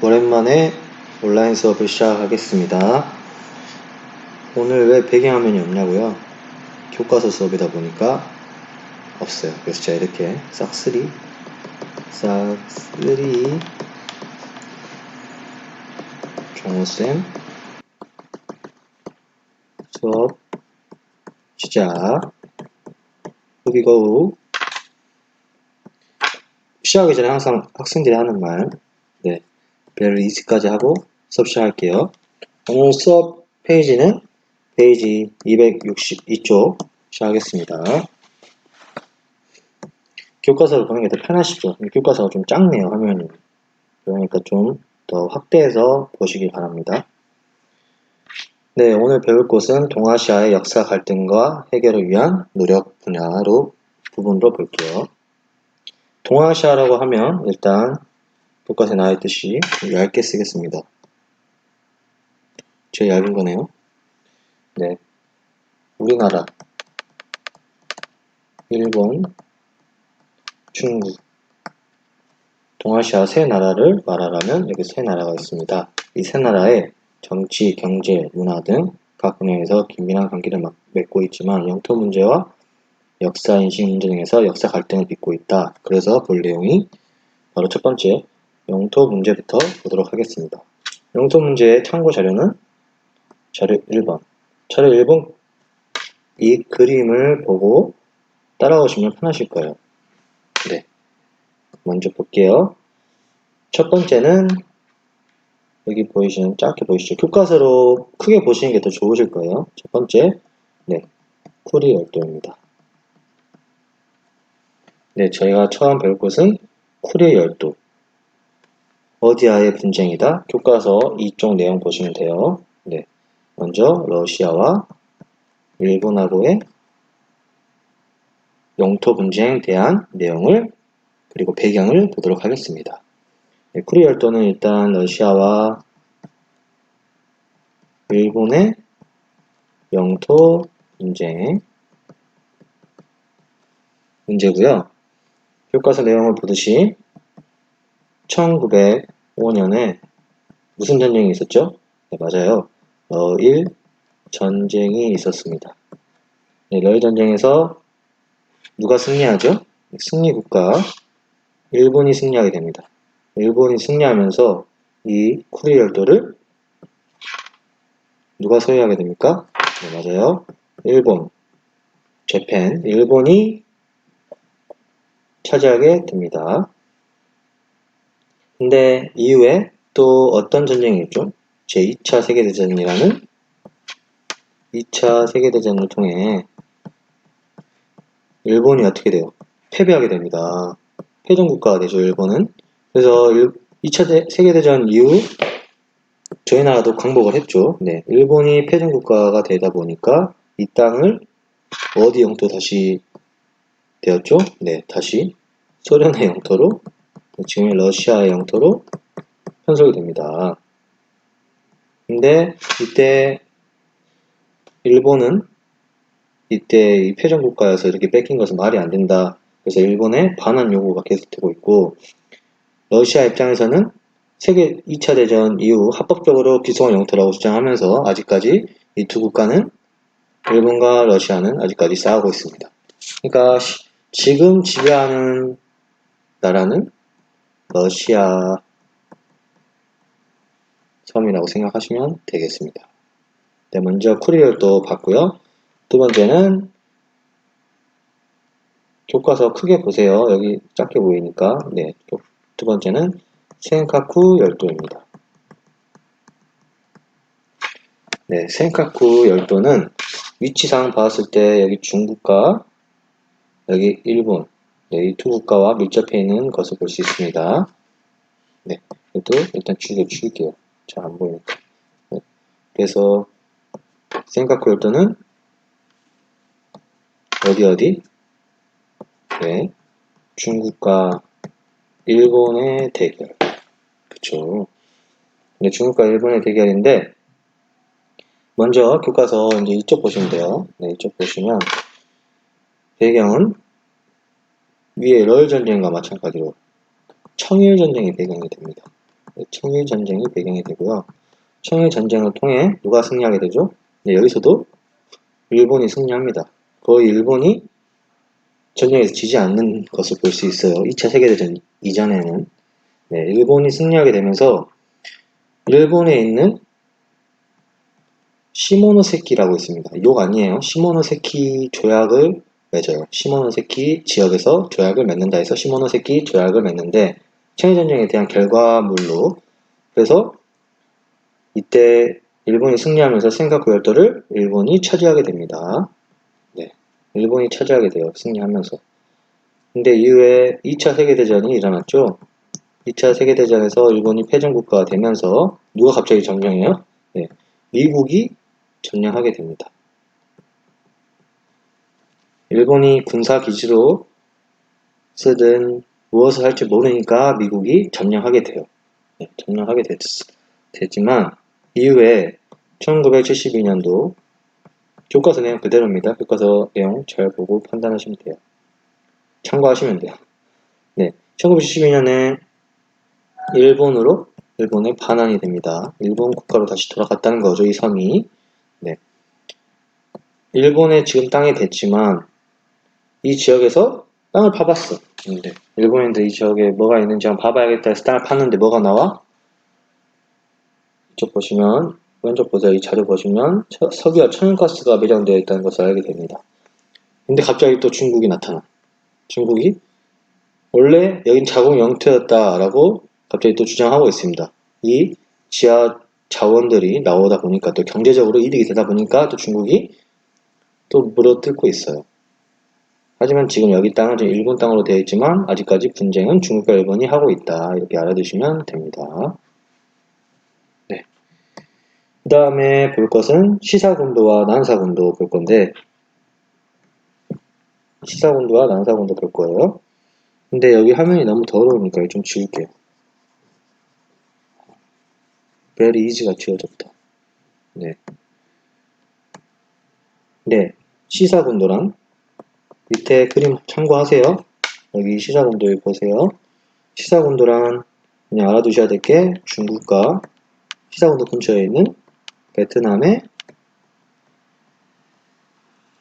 오랜만에 온라인 수업을 시작하겠습니다. 오늘 왜 배경화면이 없냐고요? 교과서 수업이다 보니까 없어요. 그래서 제가 이렇게 싹쓸이 종호쌤 수업 시작. 후비고 시작하기 전에 항상 학생들이 하는 말, 벨 이즈까지 하고 수업 시작할게요. 오늘 수업 페이지는 페이지 262쪽 시작하겠습니다. 교과서를 보는 게 더 편하시죠? 교과서가 좀 작네요, 화면이. 그러니까 좀 더 확대해서 보시기 바랍니다. 네, 오늘 배울 것은 동아시아의 역사 갈등과 해결을 위한 노력 부분으로 볼게요. 동아시아라고 하면 일단 교과서에 나와있듯이 얇게 쓰겠습니다. 제일 얇은 거네요. 네, 우리나라, 일본, 중국, 동아시아 세 나라를 말하라면 여기 세 나라가 있습니다. 이 세 나라의 정치, 경제, 문화 등 각 분야에서 긴밀한 관계를 맺고 있지만 영토 문제와 역사 인식 문제 등에서 역사 갈등을 빚고 있다. 그래서 볼 내용이 바로 첫 번째 영토 문제부터 보도록 하겠습니다. 영토 문제의 참고 자료는 자료 1번. 자료 1번 이 그림을 보고 따라오시면 편하실 거예요. 네, 먼저 볼게요. 첫 번째는 여기 보이시는 작게 보이시죠? 교과서로 크게 보시는 게 더 좋으실 거예요. 첫 번째, 쿠리 열도입니다. 네, 저희가 처음 배울 것은 쿠리 열도. 어디아의 분쟁이다. 교과서 이쪽 내용 보시면 돼요. 네, 먼저 러시아와 일본하고의 영토 분쟁에 대한 내용을 그리고 배경을 보도록 하겠습니다. 네, 쿠리 열도는 일단 러시아와 일본의 영토 분쟁의 문제고요. 교과서 내용을 보듯이 1905년에 무슨 전쟁이 있었죠? 네, 맞아요. 러일 전쟁이 있었습니다. 네, 러일 전쟁에서 누가 승리하죠? 승리국가 일본이 승리하게 됩니다. 일본이 승리하면서 이 쿠리 열도를 누가 소유하게 됩니까? 네, 맞아요. 일본, 일본이 차지하게 됩니다. 근데 이후에 또 어떤 전쟁이 있죠? 제2차 세계대전이라는 2차 세계대전을 통해 일본이 어떻게 돼요? 패배하게 됩니다. 패전국가가 되죠, 일본은. 그래서 2차 세계대전 이후 저희 나라도 광복을 했죠. 네, 일본이 패전국가가 되다 보니까 이 땅을 어디 영토 다시 되었죠? 네, 다시 소련의 영토로, 지금의 러시아의 영토로 편속이 됩니다. 근데 이때 일본은 이때 이 패전국가여서 이렇게 뺏긴 것은 말이 안 된다. 그래서 일본의 반환 요구가 계속되고 있고, 러시아 입장에서는 세계 2차 대전 이후 합법적으로 기소한 영토라고 주장하면서 아직까지 이 두 국가는 일본과 러시아는 아직까지 싸우고 있습니다. 그러니까 지금 지배하는 나라는 러시아 섬이라고 생각하시면 되겠습니다. 네, 먼저 쿠리열도 봤고요. 두 번째는 교과서 크게 보세요. 여기 작게 보이니까. 네, 두 번째는 센카쿠 열도입니다. 네, 센카쿠 열도는 위치상 봤을 때 여기 중국과 여기 일본, 이 두 국가와 밀접해 있는 것을 볼 수 있습니다. 네, 이것도 일단 줄게요. 잘 안 보이니까. 네, 그래서 센카쿠 열도는 어디? 네, 중국과 일본의 대결. 그쵸. 네, 중국과 일본의 대결인데, 먼저 교과서 이제 이쪽 보시면 돼요. 네, 이쪽 보시면 배경은 위에 러일 전쟁과 마찬가지로 청일 전쟁이 배경이 됩니다. 청일 전쟁이 배경이 되고요. 청일 전쟁을 통해 누가 승리하게 되죠? 네, 여기서도 일본이 승리합니다. 거의 일본이 전쟁에서 지지 않는 것을 볼 수 있어요. 2차 세계대전 이전에는. 네, 일본이 승리하게 되면서 일본에 있는 시모노세키라고 있습니다. 욕 아니에요. 시모노세키 조약을 맺어요. 시모노세키 지역에서 조약을 맺는다 해서 시모노세키 조약을 맺는데 청일전쟁에 대한 결과물로 그래서 이때 일본이 승리하면서 센카쿠 열도를 일본이 차지하게 됩니다. 네, 일본이 차지하게 돼요. 승리하면서. 근데 이후에 2차 세계대전이 일어났죠. 2차 세계대전에서 일본이 패전국가가 되면서 누가 갑자기 점령해요? 네, 미국이 점령하게 됩니다. 일본이 군사기지로 쓰든 무엇을 할지 모르니까 미국이 점령하게 돼요. 네, 점령하게 됐지만 이후에 1972년도 교과서 내용 그대로입니다. 교과서 내용 잘 보고 판단하시면 돼요. 참고하시면 돼요. 네, 1972년에 일본에 반환이 됩니다. 일본 국가로 다시 돌아갔다는 거죠, 이 섬이. 네, 일본의 지금 땅이 됐지만 이 지역에서 땅을 파봤어. 근데 일본인들 이 지역에 뭐가 있는지 한번 봐봐야겠다 해서 땅을 팠는데 뭐가 나와? 이쪽 보시면 왼쪽 보세요. 이 자료 보시면 석유와 천연가스가 매장되어 있다는 것을 알게 됩니다. 근데 갑자기 또 중국이 나타나. 중국이 원래 여긴 자국 영토였다라고 갑자기 또 주장하고 있습니다. 이 지하 자원들이 나오다 보니까 또 경제적으로 이득이 되다 보니까 또 중국이 또 물어뜯고 있어요. 하지만 지금 여기 땅은 지금 일본 땅으로 되어 있지만 아직까지 분쟁은 중국과 일본이 하고 있다. 이렇게 알아두시면 됩니다. 네. 그 다음에 볼 것은 시사군도와 난사군도 볼 건데 시사군도와 난사군도 볼 거예요. 근데 여기 화면이 너무 더러우니까 좀 지울게요. 베리 이지가 지워졌다. 네. 네. 시사군도란 밑에 그림 참고하세요. 여기 시사군도 보세요. 시사군도란 그냥 알아두셔야 될 게 중국과 시사군도 근처에 있는 베트남의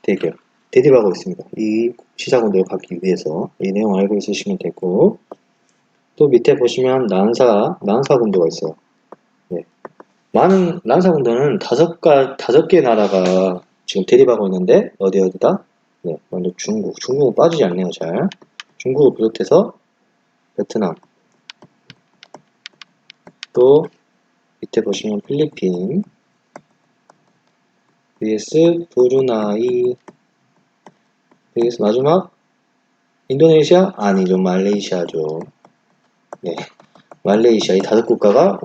대립하고 있습니다. 이 시사군도를 갖기 위해서 이 내용 알고 있으시면 되고 또 밑에 보시면 난사군도가 있어요. 네. 많은 난사군도는 다섯 개 나라가 지금 대립하고 있는데 어디다? 네, 먼저 중국은 빠지지 않네요. 잘 중국을 비롯해서 베트남 또 밑에 보시면 필리핀 vs 브루나이 vs 마지막 인도네시아? 아니죠. 말레이시아죠. 네, 말레이시아 이 다섯 국가가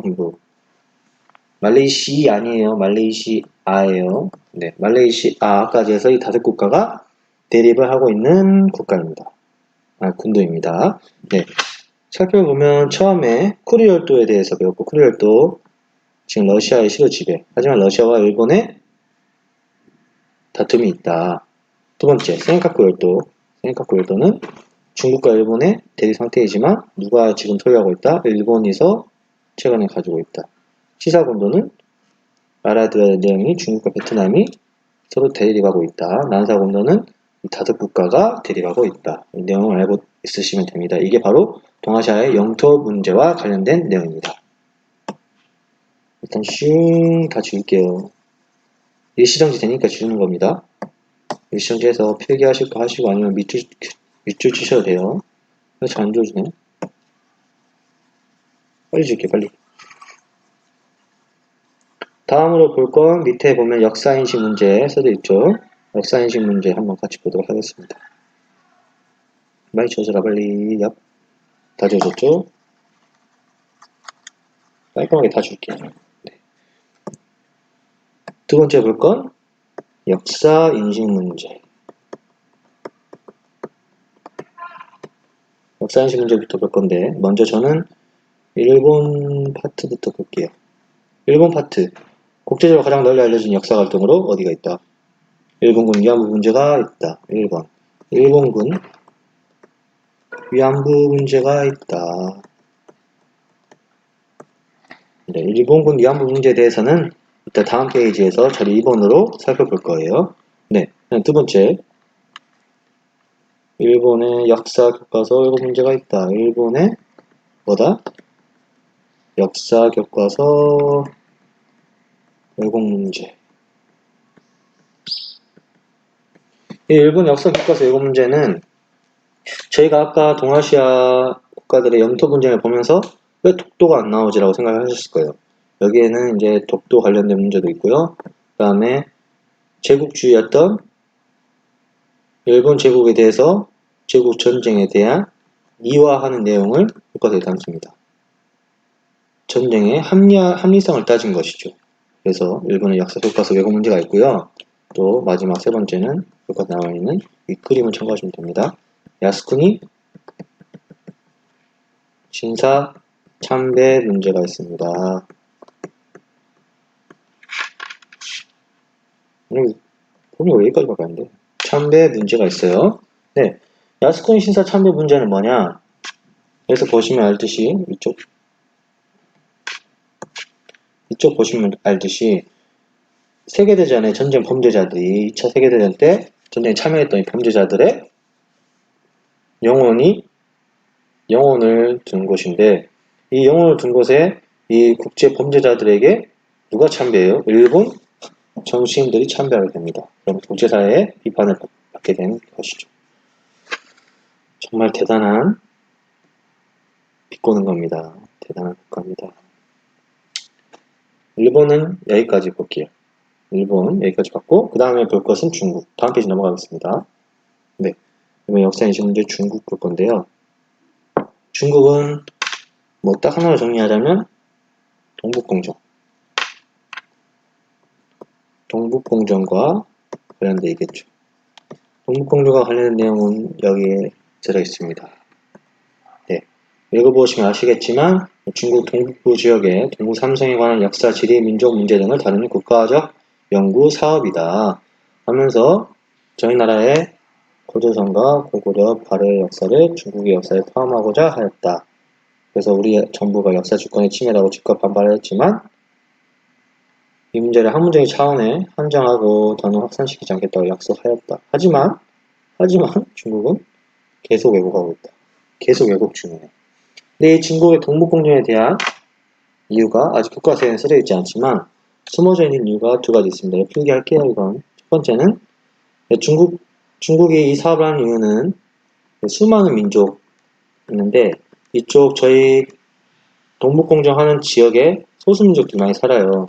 말레이시 아니에요. 말레이시아예요. 네, 말레이시아까지 해서 이 다섯 국가가 대립을 하고 있는 국가입니다. 군도입니다. 네, 살펴보면 처음에 쿠리열도에 대해서 배웠고 쿠리열도 지금 러시아의 시로 지배. 하지만 러시아와 일본의 다툼이 있다. 두 번째, 센카쿠 열도. 센카쿠 열도는 중국과 일본의 대립 상태이지만 누가 지금 소유하고 있다? 일본이서 최근에 가지고 있다. 시사군도는 알아들어야 내용이 중국과 베트남이 서로 대립하고 있다. 난사군도는 이 다섯 국가가 대립하고 있다. 이 내용을 알고 있으시면 됩니다. 이게 바로 동아시아의 영토 문제와 관련된 내용입니다. 일단 슝 다 지울게요. 일시정지 되니까 지우는 겁니다. 일시정지해서 필기하실 거 하시고 아니면 밑줄 치셔도 돼요. 왜 잘 안 지워지네? 빨리 지울게 빨리. 다음으로 볼 건 밑에 보면 역사인식 문제 써져 있죠. 역사인식 문제 한번 같이 보도록 하겠습니다. 많이 지워져라 빨리. 얍. 다 지워졌죠? 깔끔하게 다 줄게요. 네. 두 번째 볼 건 역사인식 문제. 역사인식 문제부터 볼 건데 먼저 저는 일본 파트부터 볼게요. 일본 파트. 국제적으로 가장 널리 알려진 역사 활동으로 어디가 있다? 일본군 위안부 문제가 있다. 1번. 일본군 위안부 문제가 있다. 네, 일본군 위안부 문제에 대해서는 이따 다음 페이지에서 자리 2번으로 살펴볼 거예요. 네, 두 번째. 일본의 역사 교과서 이거 문제가 있다. 일본의 뭐다? 역사 교과서 왜곡 문제. 이 일본 역사 교과서 왜곡 문제는 저희가 아까 동아시아 국가들의 영토 분쟁을 보면서 왜 독도가 안 나오지라고 생각을 하셨을 거예요. 여기에는 이제 독도 관련된 문제도 있고요. 그 다음에 제국주의였던 일본 제국에 대해서 제국 전쟁에 대한 미화하는 내용을 교과서에 담습니다. 전쟁의 합리성을 따진 것이죠. 그래서 일본의 역사 교과서 왜곡 문제가 있고요. 또 마지막 세 번째는 교과서에 나와 있는 이 그림을 참고하시면 됩니다. 야스쿠니 신사 참배 문제가 있습니다. 폼이 왜 여기까지밖에 안 돼? 참배 문제가 있어요. 네, 야스쿠니 신사 참배 문제는 뭐냐? 그래서 보시면 알듯이 이쪽 보시면 알듯이 세계대전의 전쟁 범죄자들이 2차 세계대전 때 전쟁에 참여했던 이 범죄자들의 영혼을 둔 곳인데 이 영혼을 둔 곳에 이 국제 범죄자들에게 누가 참배해요? 일본 정치인들이 참배하게 됩니다. 그럼 국제사회의 비판을 받게 되는 것이죠. 정말 대단한 비꼬는 겁니다. 대단한 국가입니다. 일본은 여기까지 볼게요. 일본 여기까지 봤고 그 다음에 볼 것은 중국. 다음 페이지 넘어가겠습니다. 네, 이번 역사 인식 문제 중국 볼 건데요. 중국은 뭐 딱 하나로 정리하자면 동북공정과 관련되어 있겠죠. 동북공정과 관련된 내용은 여기에 들어있습니다. 네, 읽어보시면 아시겠지만 중국 동북부 지역의 동북 삼성에 관한 역사, 지리, 민족 문제 등을 다루는 국가적 연구 사업이다 하면서 저희 나라의 고조선과 고구려, 발해의 역사를 중국의 역사에 포함하고자 하였다. 그래서 우리 정부가 역사 주권의 침해라고 즉각 반발했지만 이 문제를 학문적인 차원에 한정하고 더는 확산시키지 않겠다고 약속하였다. 하지만 중국은 계속 왜곡하고 있다. 계속 왜곡 중이에요. 근데 이 중국의 동북공정에 대한 이유가 아직 교과서에는 쓰여 있지 않지만 숨어져 있는 이유가 두 가지 있습니다. 필기할게요. 이건 첫 번째는 중국이 이 사업을 하는 이유는 수많은 민족 있는데 이쪽 저희 동북공정 하는 지역에 소수민족들이 많이 살아요.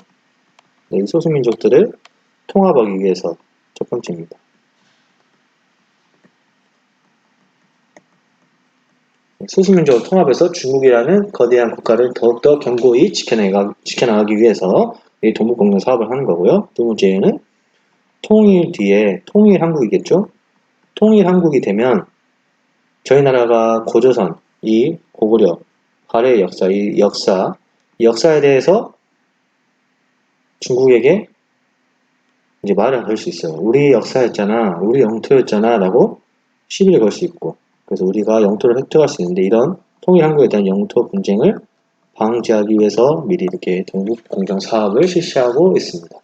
이 소수민족들을 통합하기 위해서 첫 번째입니다. 소수민족을 통합해서 중국이라는 거대한 국가를 더욱더 견고히 지켜나가기 위해서 이 동북공정 사업을 하는 거고요. 두 번째는 통일 뒤에 통일한국이겠죠. 통일한국이 되면 저희 나라가 고조선, 이 고구려, 발해의 역사, 이 역사에 대해서 중국에게 이제 말을 걸 수 있어요. 우리 역사였잖아, 우리 영토였잖아 라고 시비를 걸 수 있고 그래서 우리가 영토를 획득할 수 있는데 이런 통일한국에 대한 영토 분쟁을 방지하기 위해서 미리 이렇게 동북공정 사업을 실시하고 있습니다.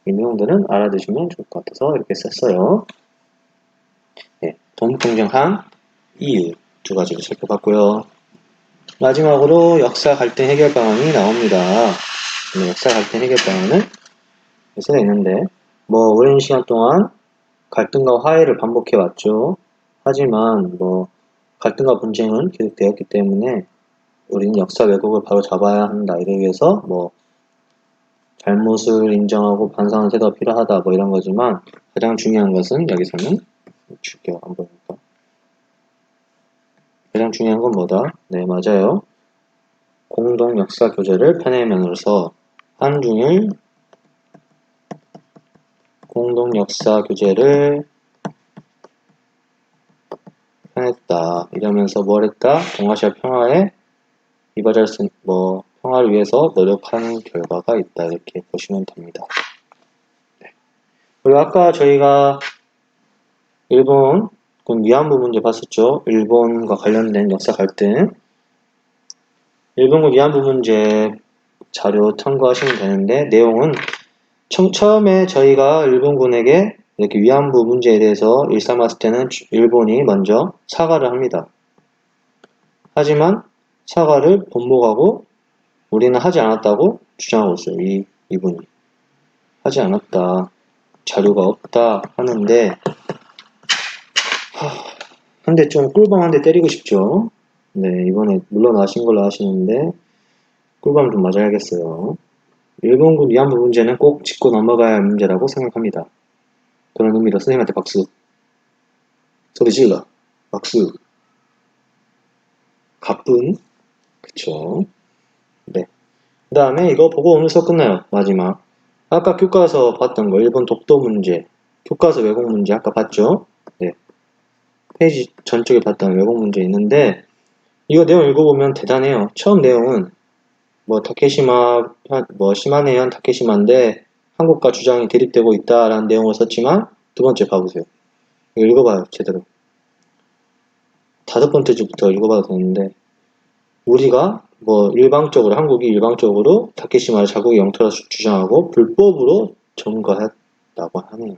이 내용들은 알아두시면 좋을 것 같아서 이렇게 썼어요. 네, 동북공정한 이유 두 가지를 살펴봤고요. 마지막으로 역사 갈등 해결 방안이 나옵니다. 네, 역사 갈등 해결 방안은 쓰여 있는데 뭐 오랜 시간 동안 갈등과 화해를 반복해 왔죠. 하지만 뭐 갈등과 분쟁은 계속되었기 때문에 우리는 역사 왜곡을 바로 잡아야 한다. 이를 위해서 뭐 잘못을 인정하고 반성하는 태도가 필요하다. 뭐 이런 거지만 가장 중요한 것은 여기서는 줄게요. 안 보니까. 가장 중요한 건 뭐다? 네, 맞아요. 공동 역사 교재를 펴내면서 한중일 공동 역사 교재를 펴냈다. 이러면서 뭘 했다? 동아시아 평화에 평화를 위해서 노력하는 결과가 있다. 이렇게 보시면 됩니다. 네. 그리고 아까 저희가 일본군 위안부 문제 봤었죠. 일본과 관련된 역사 갈등. 일본군 위안부 문제 자료 참고하시면 되는데, 내용은 처음에 저희가 일본군에게 이렇게 위안부 문제에 대해서 일삼았을 때는 일본이 먼저 사과를 합니다. 하지만 사과를 번복하고 우리는 하지 않았다고 주장하고 있어요. 이분이 하지 않았다, 자료가 없다 하는데, 근데 좀 꿀밤 한 대 때리고 싶죠. 네, 이번에 물러나신 걸로 아시는데 꿀밤 좀 맞아야겠어요. 일본군 위안부 문제는 꼭 짚고 넘어가야 할 문제라고 생각합니다. 그런 의미로 선생님한테 박수. 소리 질러. 박수. 가뿐. 그쵸. 네. 그 다음에 이거 보고 오늘 수업 끝나요. 마지막. 아까 교과서 봤던 거, 일본 독도 문제, 교과서 왜곡 문제 아까 봤죠? 네. 페이지 전쪽에 봤던 왜곡 문제 있는데, 이거 내용 읽어보면 대단해요. 처음 내용은 시마네현 타케시마인데 한국과 주장이 대립되고 있다라는 내용을 썼지만, 두 번째 봐보세요. 이거 읽어봐요, 제대로. 5번째 주부터 읽어봐도 되는데, 우리가 한국이 일방적으로 타케시마를 자국의 영토라 주장하고 불법으로 점거했다고 하네요.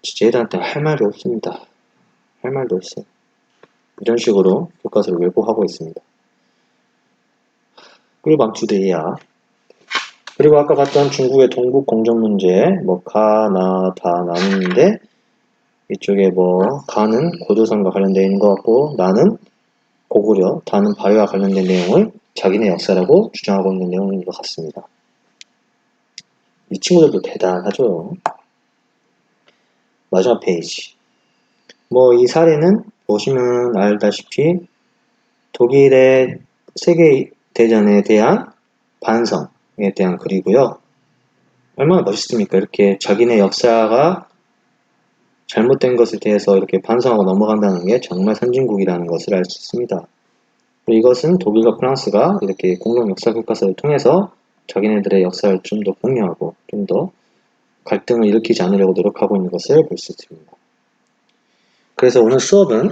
진짜 얘들한테 할 말이 없습니다. 할 말도 없어요. 이런 식으로 교과서를 왜곡하고 있습니다. 꿀밤 2대야. 그리고 아까 봤던 중국의 동북 공정 문제, 가, 나, 다 나누는데, 이쪽에 가는 고조선과 관련되어 있는 것 같고, 나는 고구려, 다는 발해와 관련된 내용을 자기네 역사라고 주장하고 있는 내용인 것 같습니다. 이 친구들도 대단하죠. 마지막 페이지. 이 사례는 보시면 알다시피 독일의 세계대전에 대한 반성에 대한 글이고요. 얼마나 멋있습니까? 이렇게 자기네 역사가 잘못된 것에 대해서 이렇게 반성하고 넘어간다는 게 정말 선진국이라는 것을 알 수 있습니다. 이것은 독일과 프랑스가 이렇게 공동 역사 교과서를 통해서 자기네들의 역사를 좀 더 공유하고 좀 더 갈등을 일으키지 않으려고 노력하고 있는 것을 볼 수 있습니다. 그래서 오늘 수업은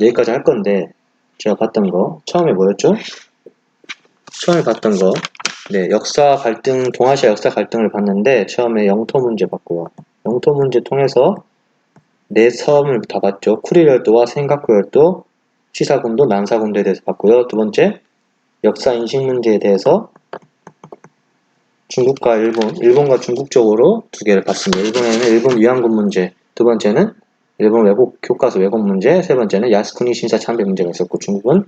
여기까지 할 건데, 제가 봤던 거 처음에 뭐였죠? 처음에 봤던 거, 네, 역사 갈등, 동아시아 역사 갈등을 봤는데 처음에 영토 문제 봤고요. 영토 문제 통해서 네 섬을 다 봤죠. 쿠릴 열도와 센가쿠 열도, 시사군도, 난사군도에 대해서 봤고요. 두 번째, 역사 인식 문제에 대해서 중국과 일본과 중국 쪽으로 두 개를 봤습니다. 일본에는 일본 위안군 문제, 두 번째는 일본 교과서 왜곡 문제, 세 번째는 야스쿠니 신사 참배 문제가 있었고, 중국은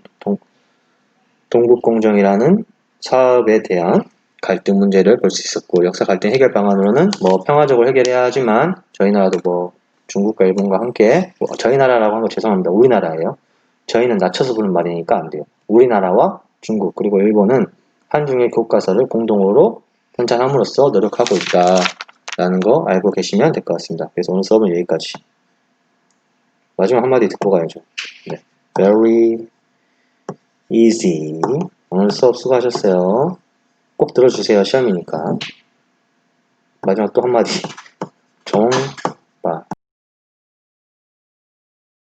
동북공정이라는 사업에 대한 갈등 문제를 볼 수 있었고, 역사 갈등 해결 방안으로는 평화적으로 해결해야 하지만 저희 나라도 중국과 일본과 함께, 저희 나라라고 한 거 죄송합니다. 우리나라예요. 저희는 낮춰서 부르는 말이니까 안 돼요. 우리나라와 중국 그리고 일본은 한중일 교과서를 공동으로 편찬함으로써 노력하고 있다라는 거 알고 계시면 될 것 같습니다. 그래서 오늘 수업은 여기까지. 마지막 한마디 듣고 가야죠. 네. Very easy. 오늘 수업 수고하셨어요. 꼭 들어주세요. 시험이니까. 마지막 또 한마디. 종